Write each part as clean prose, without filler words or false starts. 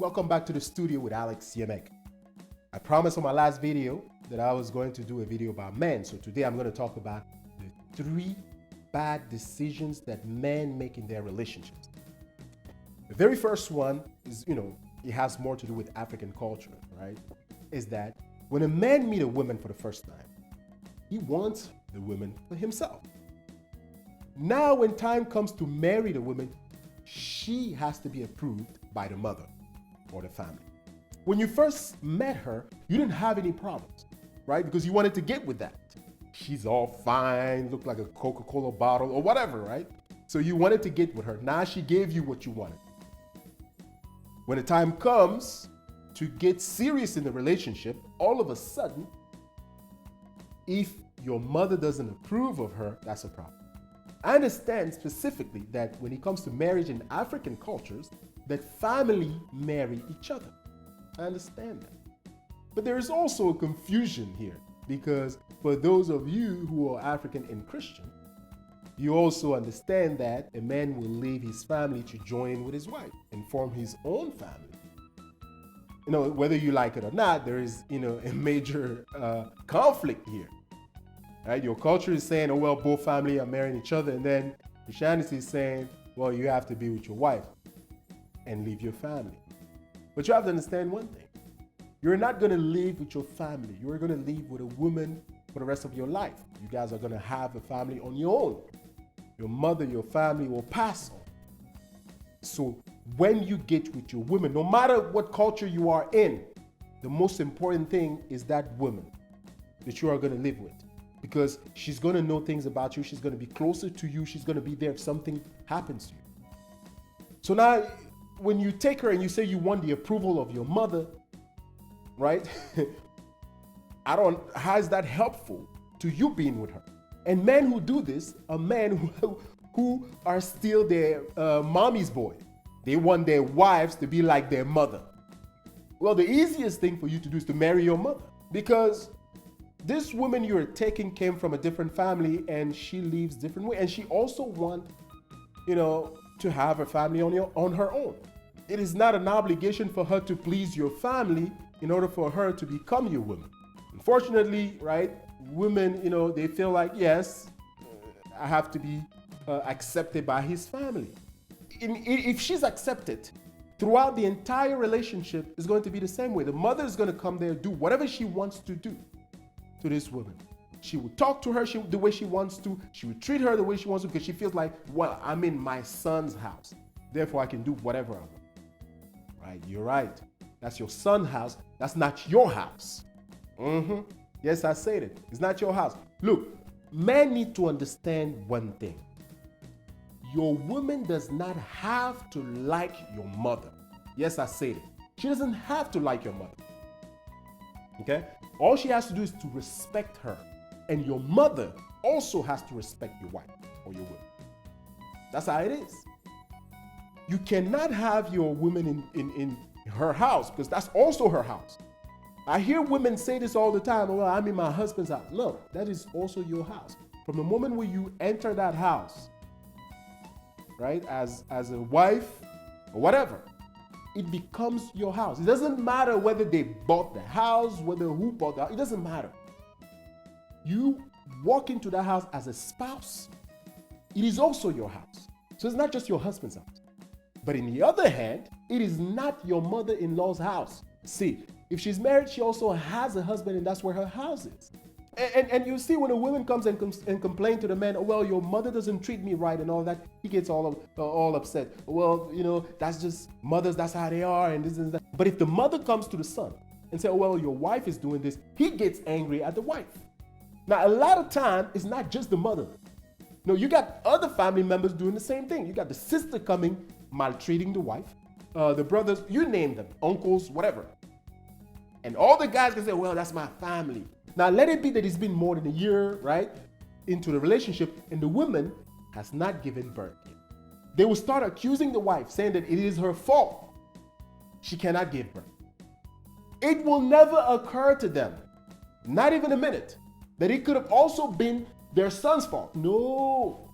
Welcome back to the studio with Alex Yemek. I promised on my last video that I was going to do a video about men. So today I'm going to talk about the 3 bad decisions that men make in their relationships. The very first one is, it has more to do with African culture, right? Is that when a man meets a woman for the first time, he wants the woman for himself. Now, when time comes to marry the woman, she has to be approved by the mother or the family. When you first met her, you didn't have any problems, right? Because you wanted to get with that. She's all fine, looked like a Coca-Cola bottle or whatever, right? So you wanted to get with her. Now she gave you what you wanted. When the time comes to get serious in the relationship, all of a sudden, if your mother doesn't approve of her, that's a problem. I understand specifically that when it comes to marriage in African cultures, that family marry each other. I understand that. But there is also a confusion here because for those of you who are African and Christian, you also understand that a man will leave his family to join with his wife and form his own family. Whether you like it or not, there is, a major conflict here. Right? Your culture is saying, oh, well, both families are marrying each other. And then Christianity is saying, well, you have to be with your wife and leave your family. But you have to understand one thing. You're not going to live with your family. You're going to live with a woman for the rest of your life. You guys are going to have a family on your own. Your mother, your family will pass on. So when you get with your woman, no matter what culture you are in, the most important thing is that woman that you are going to live with. Because she's going to know things about you. She's going to be closer to you. She's going to be there if something happens to you. So now, when you take her and you say you want the approval of your mother, right? How is that helpful to you being with her? And men who do this are men who are still their mommy's boy. They want their wives to be like their mother. Well, the easiest thing for you to do is to marry your mother, because this woman you're taking came from a different family and she lives different way. And she also wants, to have a family on her own. It is not an obligation for her to please your family in order for her to become your woman. Unfortunately, right, women, they feel like, yes, I have to be accepted by his family. If she's accepted, throughout the entire relationship is going to be the same way. The mother is going to come there, do whatever she wants to do to this woman. She would talk to her the way she wants to. She would treat her the way she wants to, because she feels like, well, I'm in my son's house. Therefore, I can do whatever I want. Right? You're right. That's your son's house. That's not your house. Yes, I said it. It's not your house. Look, men need to understand one thing. Your woman does not have to like your mother. Yes, I said it. She doesn't have to like your mother. Okay? All she has to do is to respect her. And your mother also has to respect your wife or your woman. That's how it is. You cannot have your woman in her house, because that's also her house. I hear women say this all the time, well, I'm in my husband's house. No, that is also your house. From the moment where you enter that house, right, as a wife or whatever, it becomes your house. It doesn't matter whether they bought the house, who bought the house. It doesn't matter. You walk into that house as a spouse. It is also your house. So it's not just your husband's house. But in the other hand, it is not your mother-in-law's house. See, if she's married, she also has a husband, and that's where her house is. And you see, when a woman comes and complains to the man, oh, well, your mother doesn't treat me right and all that, he gets all upset. Well, that's just mothers, that's how they are, and this and that. But if the mother comes to the son and says, oh, well, your wife is doing this, he gets angry at the wife. Now, a lot of time, it's not just the mother. No, you got other family members doing the same thing. You got the sister coming, maltreating the wife, the brothers, you name them, uncles, whatever. And all the guys can say, well, that's my family. Now, let it be that it's been more than a year, right, into the relationship, and the woman has not given birth yet. They will start accusing the wife, saying that it is her fault. She cannot give birth. It will never occur to them, not even a minute, that it could have also been their son's fault. No,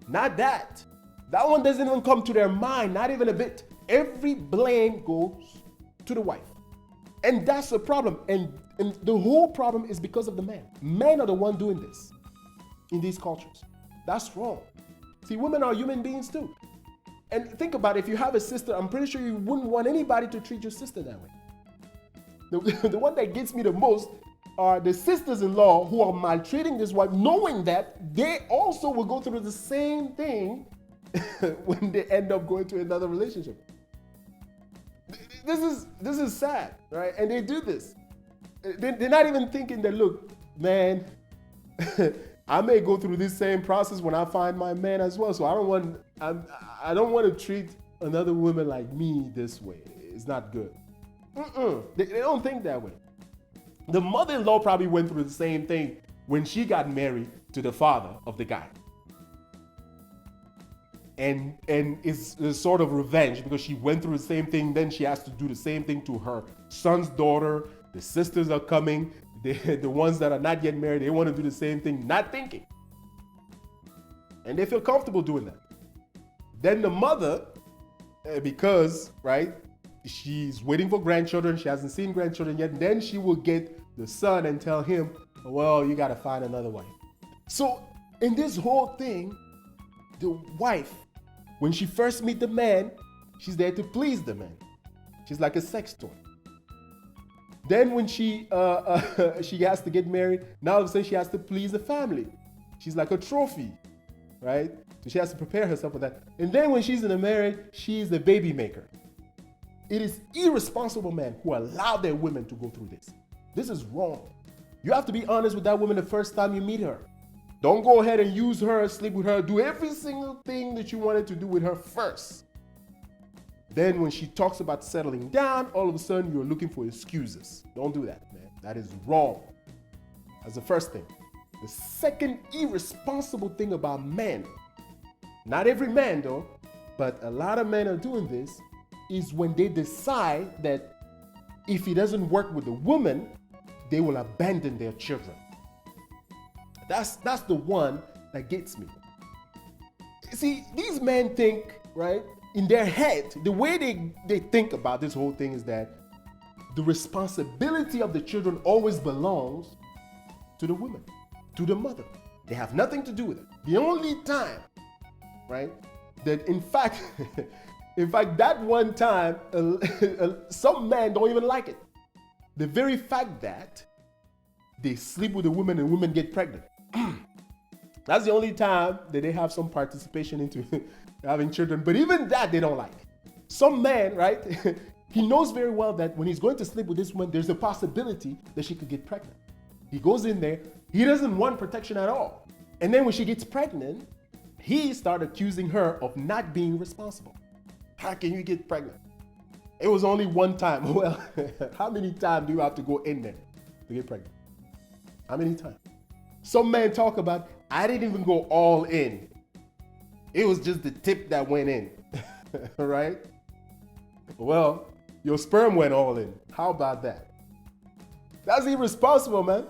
not that. That one doesn't even come to their mind, not even a bit. Every blame goes to the wife. And that's the problem. And the whole problem is because of the man. Men are the one doing this in these cultures. That's wrong. See, women are human beings too. And think about it, if you have a sister, I'm pretty sure you wouldn't want anybody to treat your sister that way. The one that gets me the most are the sisters-in-law who are maltreating this wife, knowing that they also will go through the same thing when they end up going to another relationship. This is sad, right? And they do this. They're not even thinking that, look, man, I may go through this same process when I find my man as well. So I don't want to treat another woman like me this way. It's not good. They don't think that way. The mother-in-law probably went through the same thing when she got married to the father of the guy. And it's a sort of revenge because she went through the same thing. Then she has to do the same thing to her son's daughter. The sisters are coming. The ones that are not yet married, they want to do the same thing, not thinking. And they feel comfortable doing that. Then the mother, because, right, she's waiting for grandchildren, she hasn't seen grandchildren yet, then she will get the son and tell him, well, you got to find another wife. So in this whole thing, the wife, when she first meets the man, she's there to please the man. She's like a sex toy. Then when she has to get married, now all of a sudden she has to please the family. She's like a trophy, right? So she has to prepare herself for that. And then when she's in a marriage, she's the baby maker. It is irresponsible men who allow their women to go through this. This is wrong. You have to be honest with that woman the first time you meet her. Don't go ahead and use her, sleep with her, do every single thing that you wanted to do with her first. Then when she talks about settling down, all of a sudden you're looking for excuses. Don't do that, man. That is wrong. That's the first thing. The second irresponsible thing about men, not every man though, but a lot of men are doing this, is when they decide that if it doesn't work with the woman, they will abandon their children. That's the one that gets me. See, these men think, right, in their head, the way they think about this whole thing is that the responsibility of the children always belongs to the woman, to the mother. They have nothing to do with it. The only time, right, that in fact, that one time, some men don't even like it. The very fact that they sleep with a woman and women get pregnant. That's the only time that they have some participation into having children. But even that, they don't like. Some man, right, he knows very well that when he's going to sleep with this woman, there's a possibility that she could get pregnant. He goes in there, he doesn't want protection at all. And then when she gets pregnant, he started accusing her of not being responsible. How can you get pregnant? It was only one time. Well, how many times do you have to go in there to get pregnant? How many times? Some men talk about, I didn't even go all in. It was just the tip that went in, right? Well, your sperm went all in. How about that? That's irresponsible, man.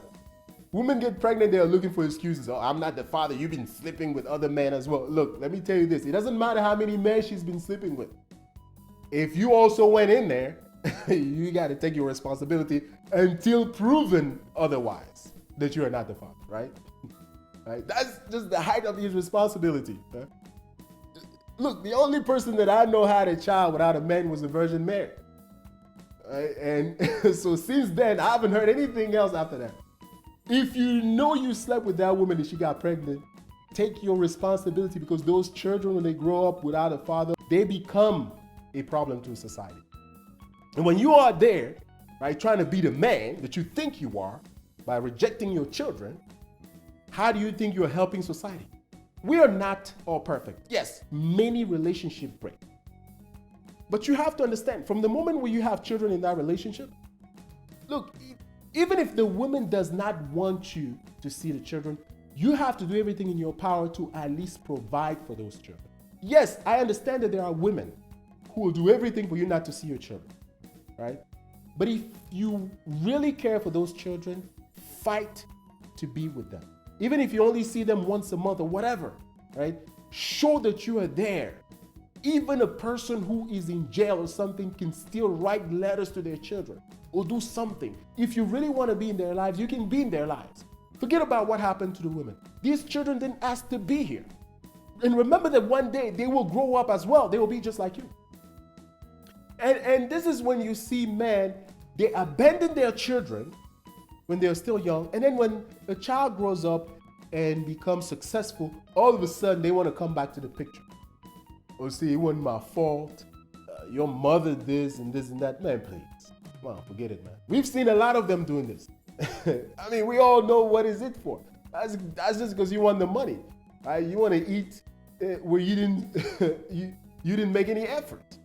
Women get pregnant, they're looking for excuses. Oh, I'm not the father. You've been sleeping with other men as well. Look, let me tell you this. It doesn't matter how many men she's been sleeping with. If you also went in there, you got to take your responsibility until proven otherwise that you are not the father, right? Right? That's just the height of his responsibility. Huh? Look, the only person that I know had a child without a man was the Virgin Mary. Right? And so since then, I haven't heard anything else after that. If you know you slept with that woman and she got pregnant, take your responsibility, because those children, when they grow up without a father, they become a problem to society. And when you are there, right, trying to be the man that you think you are by rejecting your children, how do you think you're helping society? We are not all perfect. Yes, many relationships break. But you have to understand, from the moment where you have children in that relationship, look, even if the woman does not want you to see the children, you have to do everything in your power to at least provide for those children. Yes, I understand that there are women who will do everything for you not to see your children, right? But if you really care for those children, fight to be with them. Even if you only see them once a month or whatever, right? Show that you are there. Even a person who is in jail or something can still write letters to their children or do something. If you really want to be in their lives, you can be in their lives. Forget about what happened to the women. These children didn't ask to be here. And remember that one day they will grow up as well. They will be just like you. And this is when you see men, they abandon their children when they're still young. And then when a child grows up and becomes successful, all of a sudden they want to come back to the picture. Or say, it wasn't my fault. Your mother this and that. Man, please. Come on, forget it, man. We've seen a lot of them doing this. I mean, we all know what is it for. That's just because you want the money. Right? You want to eat where you didn't you didn't make any effort.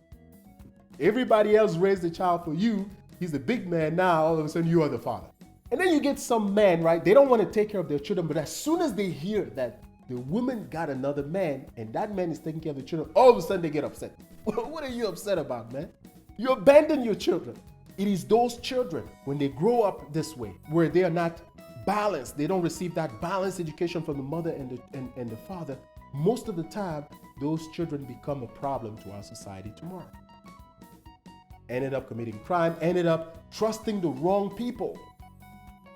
Everybody else raised a child for you. He's a big man now. All of a sudden, you are the father. And then you get some men, right? They don't want to take care of their children, but as soon as they hear that the woman got another man and that man is taking care of the children, all of a sudden they get upset. What are you upset about, man? You abandon your children. It is those children, when they grow up this way, where they are not balanced, they don't receive that balanced education from the mother and the father, most of the time, those children become a problem to our society tomorrow. Ended up committing crime, ended up trusting the wrong people,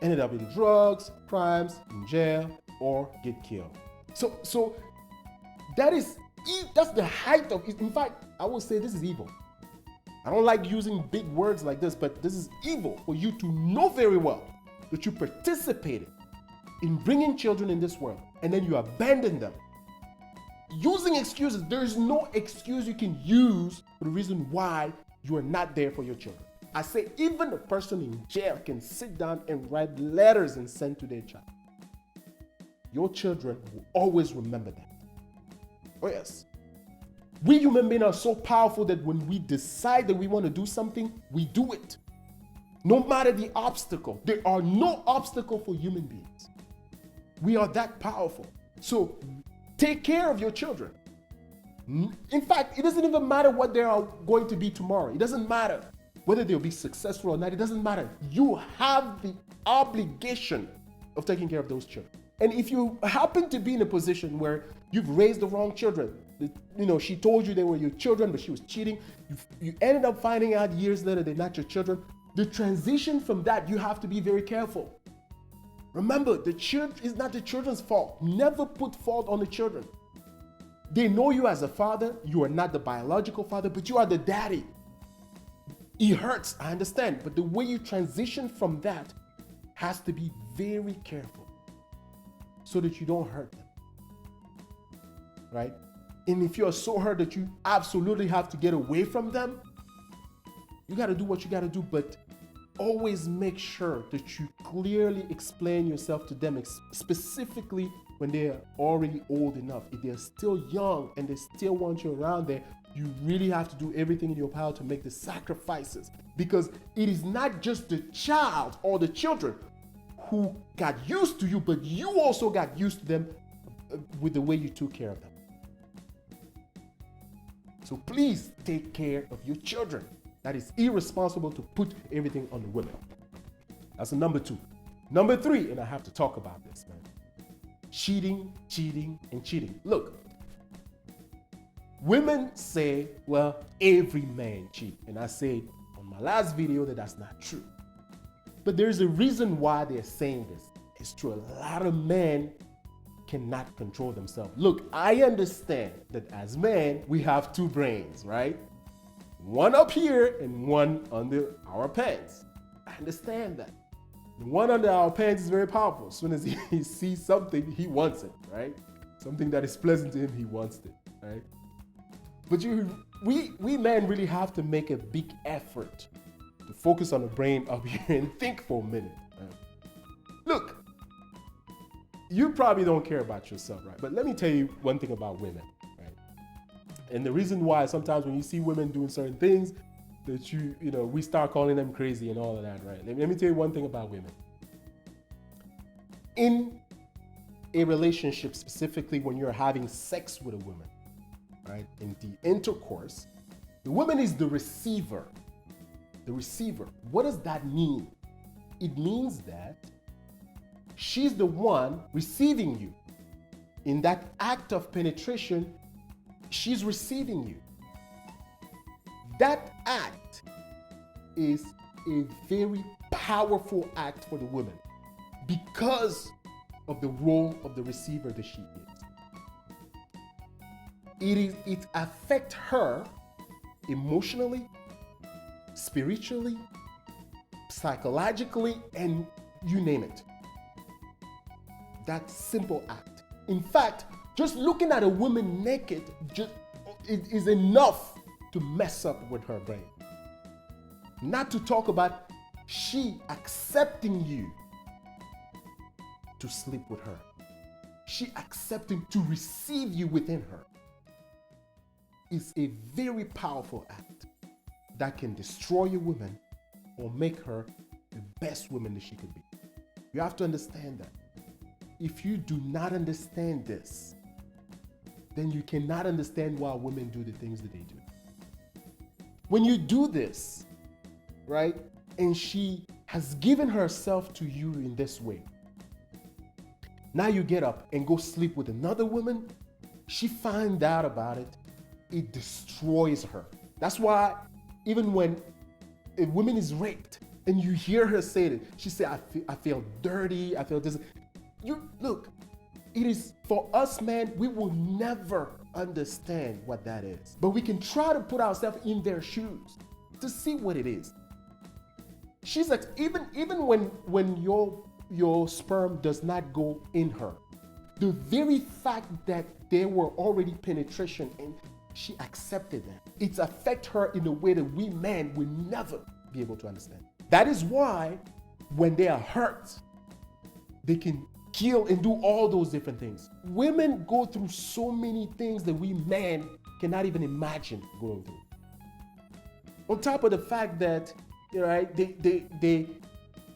ended up in drugs, crimes, in jail, or get killed. So that's the height of it. In fact, I would say this is evil. I don't like using big words like this, but this is evil for you to know very well that you participated in bringing children in this world and then you abandon them. Using excuses, there is no excuse you can use for the reason why you are not there for your children. I say even a person in jail can sit down and write letters and send to their child. Your children will always remember that. Oh yes. We human beings are so powerful that when we decide that we want to do something, we do it. No matter the obstacle. There are no obstacles for human beings. We are that powerful. So take care of your children. In fact, it doesn't even matter what they are going to be tomorrow. It doesn't matter whether they'll be successful or not. It doesn't matter. You have the obligation of taking care of those children. And if you happen to be in a position where you've raised the wrong children, she told you they were your children, but she was cheating, you ended up finding out years later they're not your children, the transition from that, you have to be very careful. Remember, the children is not the children's fault. Never put fault on the children. They know you as a father. You are not the biological father, but you are the daddy. It hurts, I understand, but the way you transition from that has to be very careful so that you don't hurt them, right? And if you are so hurt that you absolutely have to get away from them, you got to do what you got to do, but always make sure that you clearly explain yourself to them, specifically when they're already old enough. If they're still young and they still want you around there, you really have to do everything in your power to make the sacrifices, because it is not just the child or the children who got used to you, but you also got used to them with the way you took care of them. So please take care of your children. That is irresponsible to put everything on the women. That's the number 2. Number 3, and I have to talk about this, man. Cheating, and cheating. Look, women say, well, every man cheats. And I said on my last video that that's not true. But there's a reason why they're saying this. It's true. A lot of men cannot control themselves. Look, I understand that as men, we have 2 brains, right? One up here and one under our pants. I understand that. The one under our pants is very powerful. As soon as he sees something, he wants it, right? Something that is pleasant to him, he wants it, right? But we men really have to make a big effort to focus on the brain up here and think for a minute. Right? Look, you probably don't care about yourself, right? But let me tell you one thing about women, right? And the reason why sometimes when you see women doing certain things, that we start calling them crazy and all of that, right? Let me tell you one thing about women. In a relationship, specifically when you're having sex with a woman, right? In the intercourse, the woman is the receiver. The receiver. What does that mean? It means that she's the one receiving you. In that act of penetration, she's receiving you. That act is a very powerful act for the woman because of the role of the receiver that she is. It affects her emotionally, spiritually, psychologically, and you name it. That simple act. In fact, just looking at a woman naked it is enough to mess up with her brain. Not to talk about she accepting you to sleep with her. She accepting to receive you within her is a very powerful act that can destroy a woman or make her the best woman that she could be. You have to understand that. If you do not understand this, then you cannot understand why women do the things that they do. When you do this, right, and she has given herself to you in this way, now you get up and go sleep with another woman, she finds out about it, it destroys her. That's why even when a woman is raped and you hear her say it, she say, I feel dirty, I feel this. Look, it is for us, man, we will never understand what that is. But we can try to put ourselves in their shoes to see what it is. She's like, even when your sperm does not go in her, the very fact that there were already penetration and she accepted that, it's affect her in a way that we men will never be able to understand. That is why when they are hurt, they can kill and do all those different things. Women go through so many things that we men cannot even imagine going through. On top of the fact that, right, they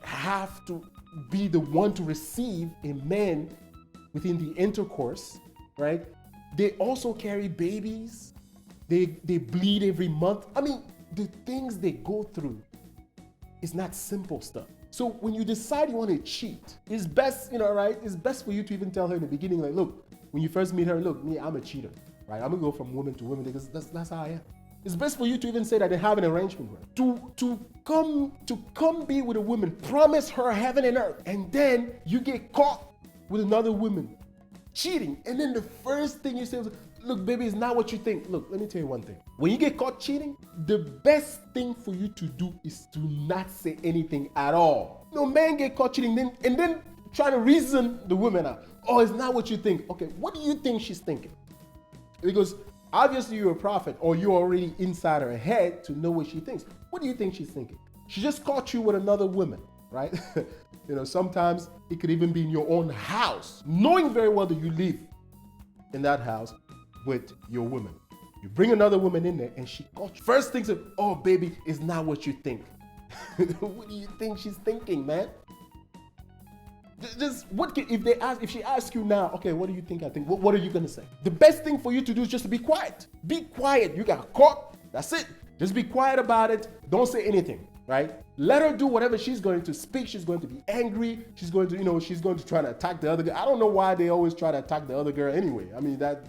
have to be the one to receive a man within the intercourse, right? They also carry babies. They bleed every month. I mean, the things they go through is not simple stuff. So when you decide you want to cheat, it's best, right? It's best for you to even tell her in the beginning, like, look, when you first meet her, look, me, I'm a cheater, right? I'm gonna go from woman to woman because that's how I am. It's best for you to even say that and have an arrangement with her. To come be with a woman, promise her heaven and earth, and then you get caught with another woman cheating, and then the first thing you say is, look, baby, it's not what you think. Look, let me tell you one thing. When you get caught cheating, the best thing for you to do is to not say anything at all. No man get caught cheating and then try to reason the woman out. Oh, it's not what you think. Okay, what do you think she's thinking? Because obviously you're a prophet or you're already inside her head to know what she thinks. What do you think she's thinking? She just caught you with another woman, right? Sometimes it could even be in your own house, knowing very well that you live in that house with your woman. You bring another woman in there and she caught you. First thing is, oh baby, it's not what you think. What do you think she's thinking, man? Just if she asks you now, okay, what do you think I think? What are you gonna say? The best thing for you to do is just to be quiet. Be quiet. You got caught. That's it. Just be quiet about it. Don't say anything, right? Let her do whatever she's going to speak. She's going to be angry. She's going to, she's going to try to attack the other girl. I don't know why they always try to attack the other girl anyway. I mean, that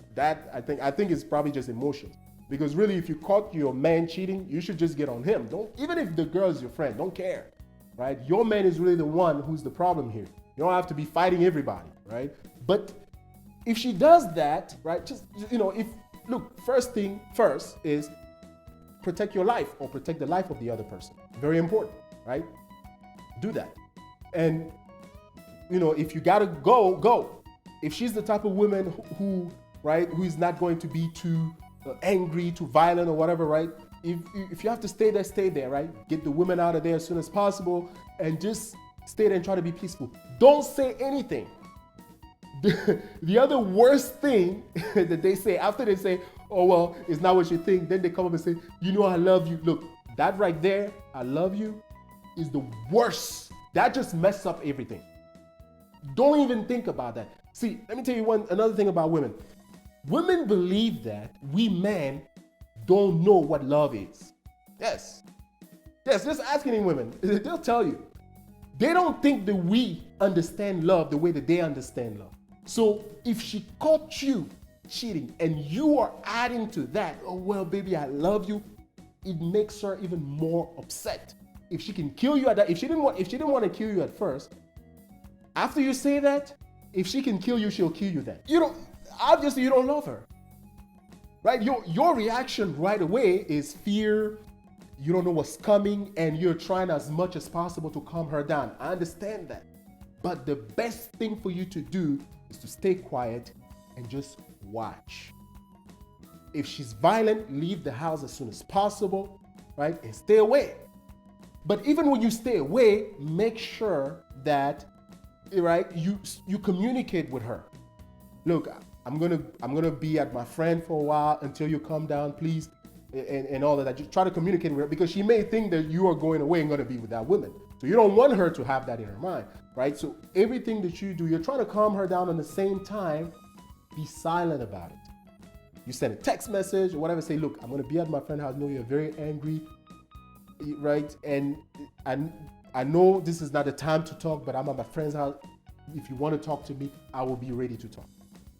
I think it's probably just emotions. Because really, if you caught your man cheating, you should just get on him. Even if the girl is your friend, don't care, right? Your man is really the one who's the problem here. You don't have to be fighting everybody, right? But if she does that, right, first thing first is protect your life or protect the life of the other person. Very important, right? Do that. And, if you gotta go. If she's the type of woman who is not going to be too angry, too violent or whatever, right? If you have to stay there, right? Get the women out of there as soon as possible and just stay there and try to be peaceful. Don't say anything. The other worst thing that they say after they say, oh, well, it's not what you think, then they come up and say, I love you. Look, that right there, I love you, is the worst. That just messes up everything. Don't even think about that. See, let me tell you another thing about women. Women believe that we men don't know what love is. Yes, just ask any women. They'll tell you. They don't think that we understand love the way that they understand love. So if she caught you cheating and you are adding to that, oh, well, baby, I love you, it makes her even more upset. If she can kill you at that, if she didn't want to kill you at first, after you say that, if she can kill you, she'll kill you then. Obviously you don't love her. Right? Your reaction right away is fear. You don't know what's coming, and you're trying as much as possible to calm her down. I understand that. But the best thing for you to do is to stay quiet and just watch. If she's violent, leave the house as soon as possible, right? And stay away. But even when you stay away, make sure that, right, you communicate with her. Look, I'm gonna be at my friend for a while until you calm down, please, and all of that. Just try to communicate with her, because she may think that you are going away and gonna be with that woman. So you don't want her to have that in her mind, right? So everything that you do, you're trying to calm her down. At the same time, be silent about it. You send a text message or whatever, say, look, I'm gonna be at my friend's house. I know you're very angry, right? And I know this is not the time to talk, but I'm at my friend's house. If you want to talk to me, I will be ready to talk.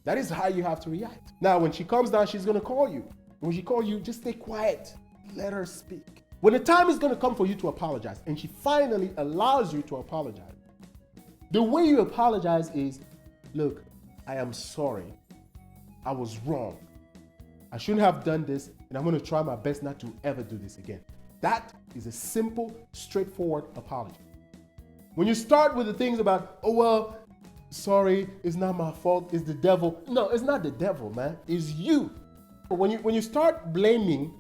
That is how you have to react. Now, when she comes down, she's gonna call you. When she calls you, just stay quiet. Let her speak. When the time is gonna come for you to apologize, and she finally allows you to apologize, the way you apologize is, look, I am sorry. I was wrong. I shouldn't have done this, and I'm gonna try my best not to ever do this again. That is a simple, straightforward apology. When you start with the things about, oh, well, sorry, it's not my fault, it's the devil. No, it's not the devil, man, it's you. When you start blaming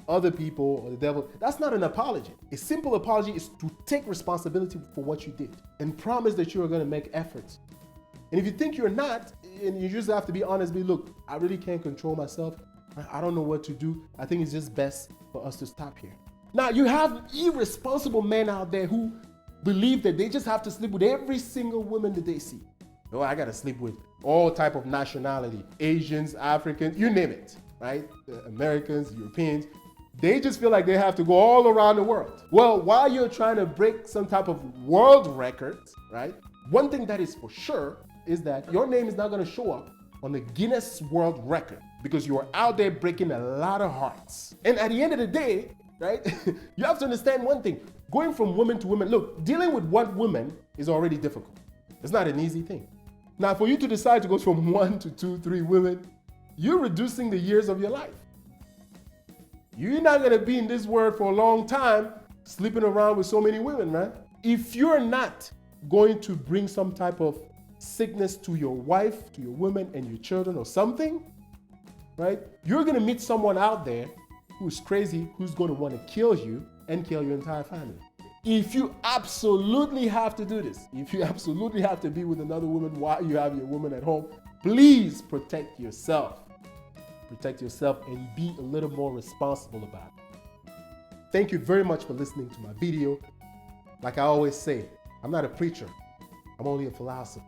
other people or the devil, that's not an apology. A simple apology is to take responsibility for what you did and promise that you are gonna make efforts. And if you think you're not, and you just have to be honest, look, I really can't control myself. I don't know what to do. I think it's just best for us to stop here. Now, you have irresponsible men out there who believe that they just have to sleep with every single woman that they see. Oh, I gotta sleep with all type of nationality, Asians, Africans, you name it, right? Americans, Europeans. They just feel like they have to go all around the world. Well, while you're trying to break some type of world records, right? One thing that is for sure is that your name is not gonna show up on the Guinness World Record because you are out there breaking a lot of hearts. And at the end of the day, right, you have to understand one thing. Going from woman to woman, look, dealing with one woman is already difficult. It's not an easy thing. Now, for you to decide to go from 1 to 2, 3 women, you're reducing the years of your life. You're not gonna be in this world for a long time sleeping around with so many women, man. If you're not going to bring some type of sickness to your wife, to your woman and your children or something, right? You're gonna meet someone out there who's crazy, who's gonna wanna kill you and kill your entire family. If you absolutely have to do this, if you absolutely have to be with another woman while you have your woman at home, please protect yourself. Protect yourself and be a little more responsible about it. Thank you very much for listening to my video. Like I always say, I'm not a preacher, I'm only a philosopher.